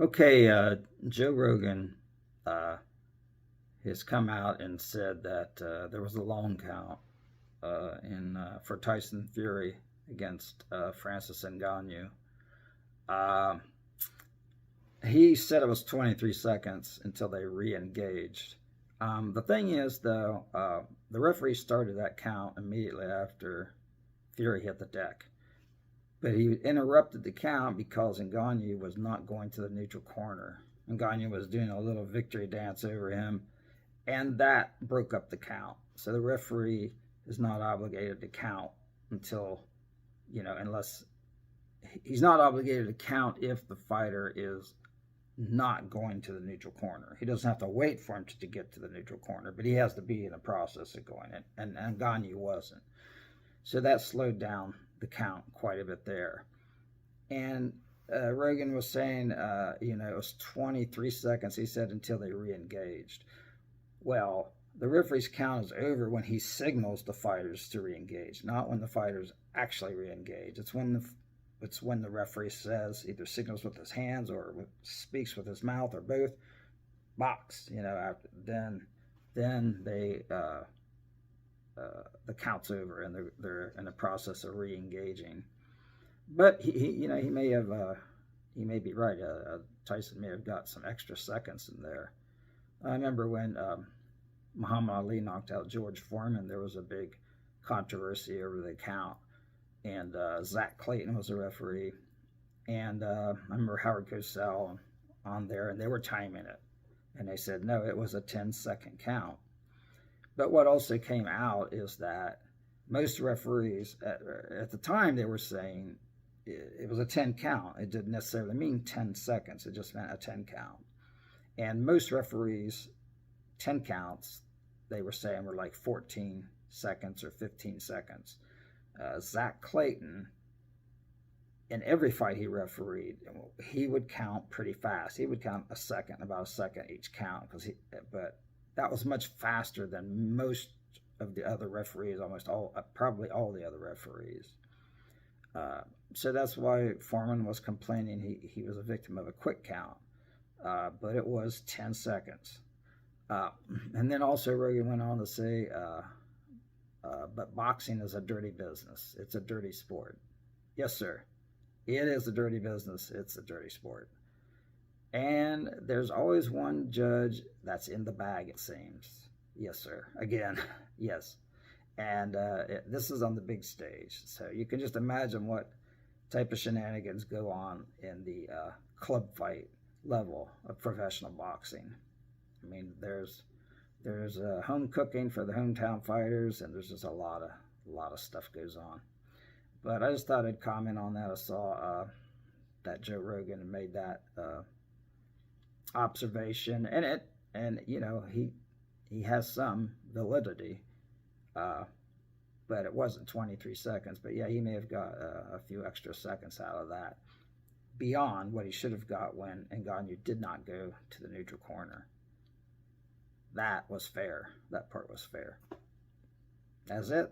Okay, Joe Rogan uh, has come out and said that there was a long count in for Tyson Fury against Francis Ngannou. Uh, he said it was 23 seconds until they re-engaged. The thing is, though, the referee started that count immediately after Fury hit the deck. But he interrupted the count because Ngannou was not going to the neutral corner. Ngannou was doing a little victory dance over him, and that broke up the count. So the referee is not obligated to count until, unless he's not obligated to count if the fighter is not going to the neutral corner. He doesn't have to wait for him to get to the neutral corner, but he has to be in the process of going in, and Ngannou wasn't. So that slowed down the count quite a bit there. And Rogan was saying, it was 23 seconds, he said, until they re engaged. Well, the referee's count is over when he signals the fighters to re engage, not when the fighters actually re engage. It's when the referee says, either signals with his hands or speaks with his mouth or both, box. Then the count's over and they're in the process of re-engaging. But he may be right. Tyson may have got some extra seconds in there. I remember when Muhammad Ali knocked out George Foreman, there was a big controversy over the count, and Zack Clayton was the referee, and I remember Howard Cosell on there, and they were timing it, and they said no, it was a 10-second count. But what also came out is that most referees at the time, they were saying it was a 10 count. It didn't necessarily mean 10 seconds. It just meant a 10 count. And most referees, 10 counts, they were saying were like 14 seconds or 15 seconds. Zack Clayton, in every fight he refereed, he would count pretty fast. He would count about a second each count, but that was much faster than most of the other referees, probably all the other referees. So that's why Foreman was complaining he was a victim of a quick count, but it was 10 seconds. And then also Rogan went on to say, but boxing is a dirty business. It's a dirty sport. Yes, sir. It is a dirty business. It's a dirty sport. And there's always one judge that's in the bag, it seems. Yes, sir. Again, yes. And this is on the big stage. So you can just imagine what type of shenanigans go on in the club fight level of professional boxing. I mean, there's home cooking for the hometown fighters, and there's just a lot of stuff goes on. But I just thought I'd comment on that. I saw that Joe Rogan made that observation, and he has some validity, but it wasn't 23 seconds. But yeah, he may have got a few extra seconds out of that beyond what he should have got when Ngannou did not go to the neutral corner. That was fair. That part was fair. That's it.